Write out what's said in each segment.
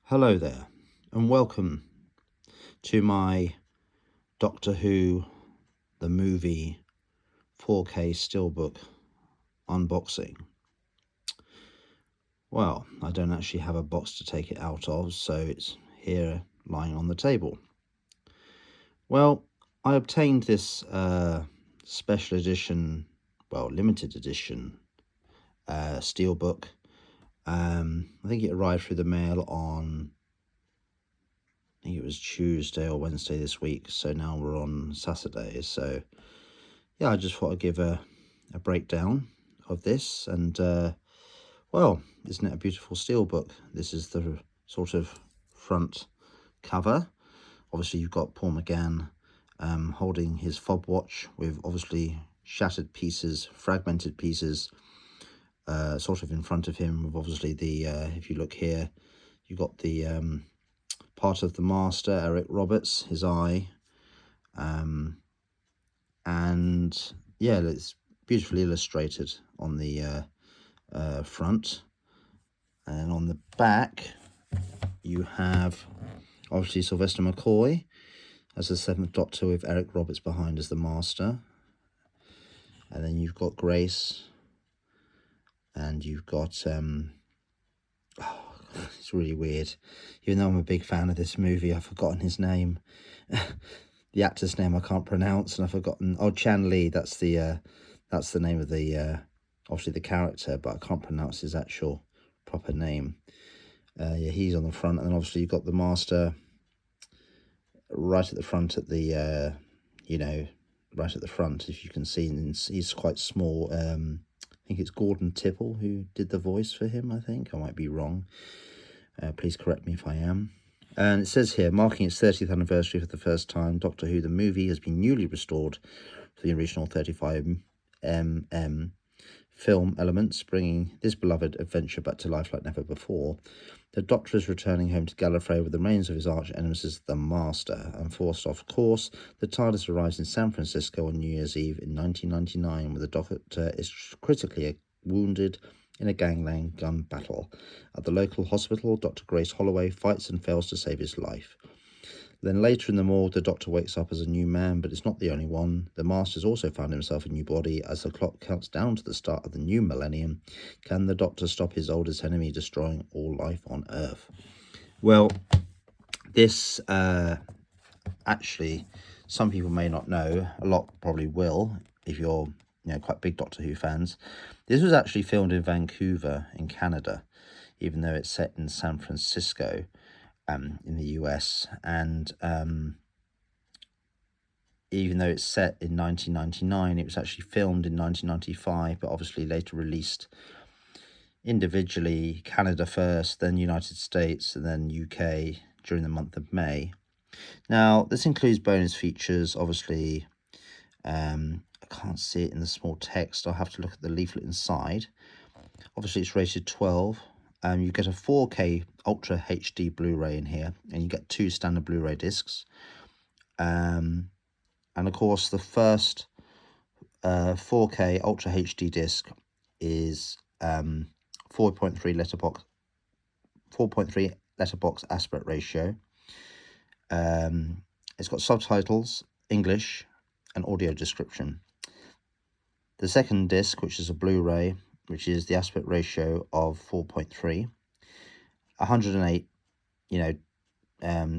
Hello there, and welcome to my Doctor Who, the movie 4K Steelbook unboxing. Well, I don't actually have a box to take it out of, so it's here lying on the table. Well, I obtained this special edition, limited edition Steelbook. I think it arrived through the mail on, I think it was Tuesday or Wednesday this week, so now we're on Saturday. So yeah, I just thought I'd give a breakdown of this. And well, isn't it a beautiful steelbook? This is the sort of front cover. Obviously you've got Paul McGann holding his fob watch with obviously shattered pieces, fragmented pieces sort of in front of him, with obviously the if you look here, you've got the part of the master, Eric Roberts, his eye, and yeah, it's beautifully illustrated on the front. And on the back you have obviously Sylvester McCoy as the 7th Doctor, with Eric Roberts behind as the master. And then you've got Grace, and you've got it's really weird, even though I'm a big fan of this movie, I've forgotten his name. The actor's name I can't pronounce, and I've forgotten. Oh, Chan Lee, that's the name of the obviously the character, but I can't pronounce his actual proper name. Yeah, he's on the front, and then obviously you've got the master right at the front, at the right at the front, if you can see. And he's quite small. I think it's Gordon Tipple who did the voice for him. I think I might be wrong. Please correct me if I am. And it says here, marking its 30th anniversary for the first time, Doctor Who the movie has been newly restored for the original 35mm film elements, bringing this beloved adventure back to life like never before. The Doctor is returning home to Gallifrey with the remains of his arch nemesis, the Master, and forced off course, the TARDIS arrives in San Francisco on New Year's Eve in 1999, where the Doctor is critically wounded in a gangland gun battle. At the local hospital, Dr. Grace Holloway fights and fails to save his life. Then later in the morgue, the Doctor wakes up as a new man, but it's not the only one. The Master's also found himself a new body. As the clock counts down to the start of the new millennium, can the Doctor stop his oldest enemy, destroying all life on Earth? Well, this actually, some people may not know, a lot probably will, if you're quite big Doctor Who fans. This was actually filmed in Vancouver in Canada, even though it's set in San Francisco in the US. And even though it's set in 1999, it was actually filmed in 1995, but obviously later released individually, Canada first, then United States, and then UK during the month of May. Now, this includes bonus features, obviously. I can't see it in the small text. I'll have to look at the leaflet inside. Obviously, it's rated 12. You get a 4K Ultra HD Blu Ray in here, and you get 2 standard Blu Ray discs. And of course, the first 4K Ultra HD disc is 4.3 letterbox aspect ratio. It's got subtitles, English, and audio description. The second disc, which is a Blu-ray, which is the aspect ratio of 4.3, 108,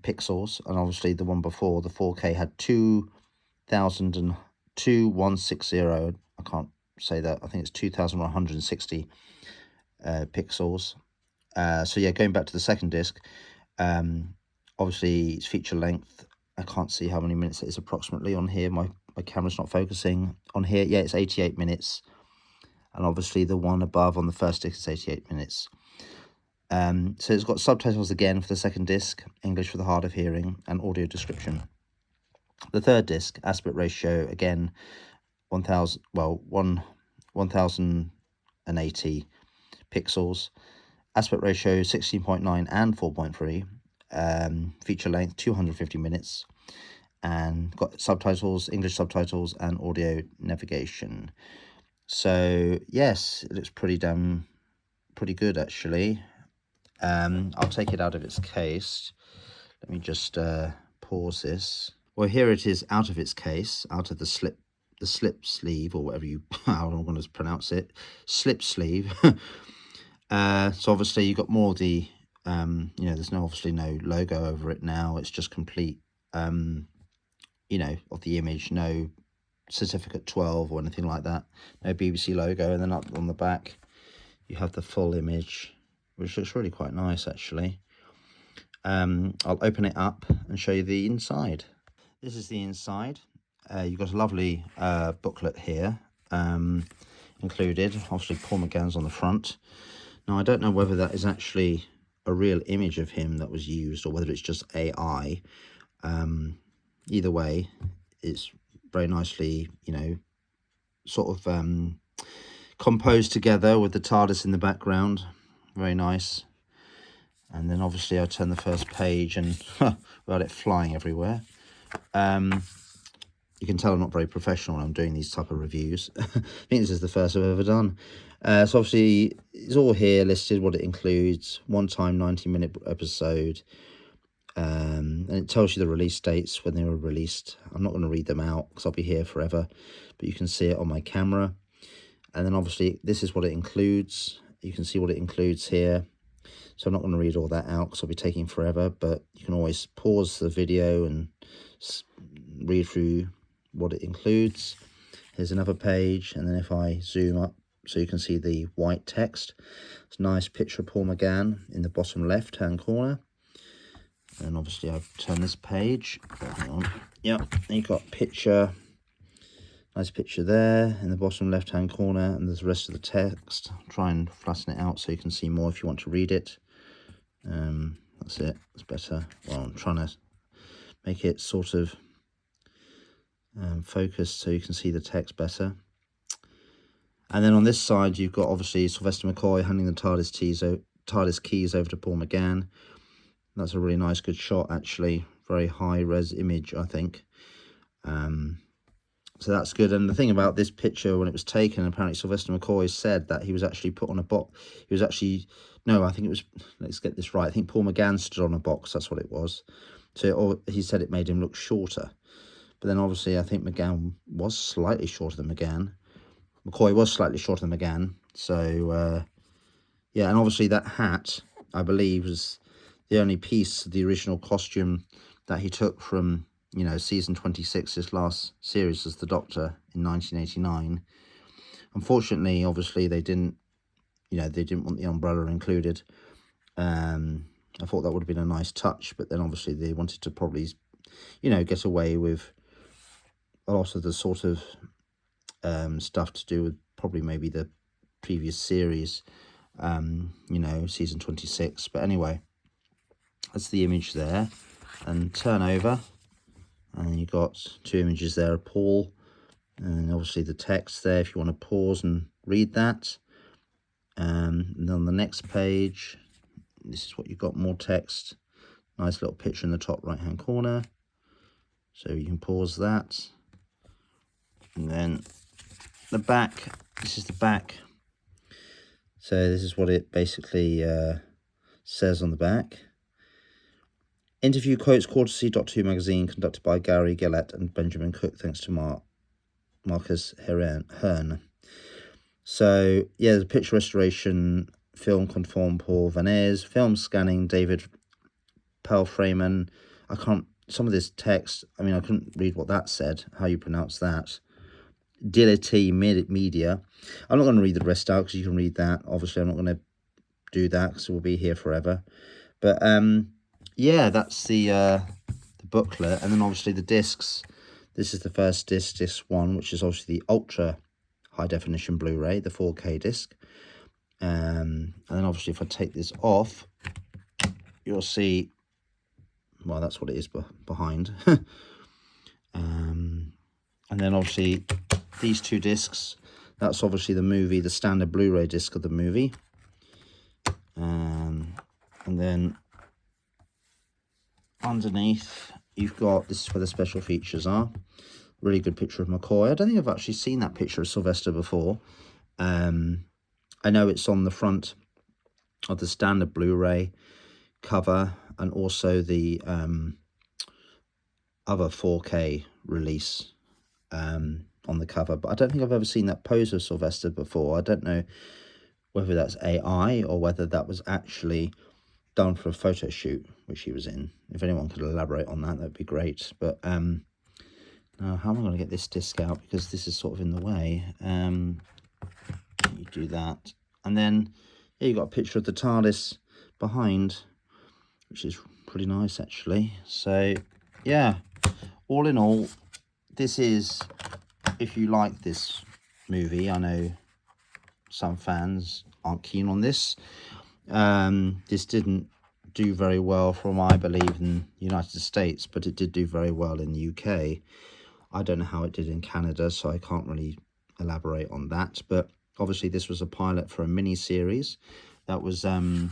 pixels, and obviously the one before, the 4K, had 2160. I can't say that. I think it's 2160 pixels. So yeah, going back to the second disc, obviously it's feature length. I can't see how many minutes it is approximately on here. My camera's not focusing on here. Yeah, it's 88 minutes. And obviously the one above on the first disc is 88 minutes. So it's got subtitles again for the second disc, English for the hard of hearing, and audio description. The third disc, aspect ratio, again, 1080 pixels. Aspect ratio 16.9 and 4.3. Feature length 250 minutes. And got subtitles, English subtitles, and audio navigation. So yes, it looks pretty good actually. I'll take it out of its case. Let me just pause this. Well, here it is out of its case, out of the slip sleeve, or whatever you, how I'm going to pronounce it, slip sleeve. So obviously you've got more of the, you know, there's obviously no logo over it now. It's just complete, you know, of the image, no certificate 12 or anything like that, no BBC logo. And then up on the back you have the full image, which looks really quite nice actually. I'll open it up and show you the inside. This is the inside. You've got a lovely booklet here included. Obviously Paul McGann's on the front. Now I don't know whether that is actually a real image of him that was used or whether it's just AI. Either way, it's very nicely, you know, sort of composed together with the TARDIS in the background. Very nice. And then obviously I turn the first page and got it flying everywhere. You can tell I'm not very professional when I'm doing these type of reviews. I think this is the first I've ever done. So obviously it's all here listed, what it includes, one-time 90-minute episode. And it tells you the release dates when they were released. I'm not going to read them out because I'll be here forever, but you can see it on my camera. And then obviously this is what it includes. You can see what it includes here. So I'm not going to read all that out because I'll be taking forever, but you can always pause the video and read through what it includes. Here's another page, and then if I zoom up so you can see the white text, it's a nice picture of Paul McGann in the bottom left hand corner. And obviously I've turned this page. Oh, hang on. Yep, you've got picture, nice picture there in the bottom left hand corner, and there's the rest of the text. Try and flatten it out so you can see more if you want to read it. That's it, it's better. Well, I'm trying to make it sort of focused so you can see the text better. And then on this side you've got obviously Sylvester McCoy handing the TARDIS keys over to Paul McGann. That's a really nice, good shot actually. Very high res image, I think. So that's good. And the thing about this picture, when it was taken, apparently Sylvester McCoy said that he was actually put on a box. He was actually, no, I think it was, let's get this right. I think Paul McGann stood on a box. That's what it was. So he said it made him look shorter. But then obviously I think McGann was slightly shorter than McGann. McCoy was slightly shorter than McGann. So, yeah, and obviously that hat, I believe, was the only piece of the original costume that he took from, you know, season 26, his last series as the Doctor in 1989. Unfortunately, obviously, they didn't, you know, they didn't want the umbrella included. I thought that would have been a nice touch, but then obviously they wanted to probably, you know, get away with a lot of the sort of stuff to do with probably maybe the previous series, you know, season 26. But anyway, that's the image there. And turn over, and you've got two images there of Paul, and obviously the text there if you want to pause and read that. And then on the next page, this is what you've got, more text. Nice little picture in the top right hand corner, so you can pause that. And then the back, this is the back. So this is what it basically says on the back. Interview quotes courtesy Doctor Who magazine, conducted by Gary Gillett and Benjamin Cook, thanks to Marcus Hearn. So yeah, there's a picture restoration, film conform Paul Van Ayers, film scanning David Pelfrayman. I can't, some of this text, I mean, I couldn't read what that said, how you pronounce that. Dility Media. I'm not going to read the rest out because you can read that. Obviously, I'm not going to do that because we'll be here forever. But yeah, that's the booklet. And then obviously the discs. This is the first disc, disc 1, which is obviously the ultra high definition Blu-ray, the 4K disc. And then obviously if I take this off, you'll see, well, that's what it is behind. And then obviously these two discs, that's obviously the movie, the standard Blu-ray disc of the movie. And then underneath you've got, this is where the special features are. Really good picture of McCoy. I don't think I've actually seen that picture of Sylvester before. I know it's on the front of the standard Blu-ray cover, and also the other 4K release on the cover. But I don't think I've ever seen that pose of Sylvester before. I don't know whether that's AI or whether that was actually done for a photo shoot which he was in. If anyone could elaborate on that, that'd be great. But now how am I going to get this disc out, because this is sort of in the way? You do that, and then here you got a picture of the TARDIS behind, which is pretty nice actually. So yeah, all in all, this is, if you like this movie, I know some fans aren't keen on this. This didn't do very well from, I believe, in the United States, but it did do very well in the UK. I don't know how it did in Canada, so I can't really elaborate on that. But obviously this was a pilot for a mini-series that was going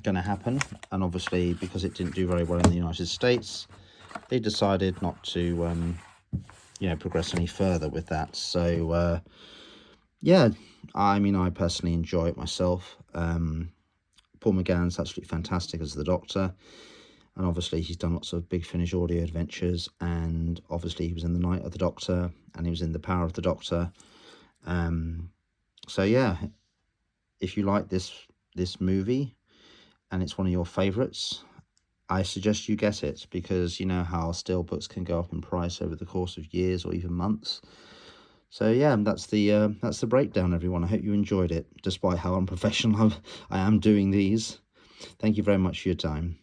to happen. And obviously, because it didn't do very well in the United States, they decided not to, you know, progress any further with that. So, yeah, I mean, I personally enjoy it myself. Paul McGann's absolutely fantastic as the Doctor. And obviously he's done lots of Big Finish audio adventures, and obviously he was in The Night of the Doctor, and he was in The Power of the Doctor. So yeah, if you like this movie and it's one of your favorites, I suggest you get it, because you know how steelbooks can go up in price over the course of years or even months. So yeah, that's the breakdown, everyone. I hope you enjoyed it, despite how unprofessional I am doing these. Thank you very much for your time.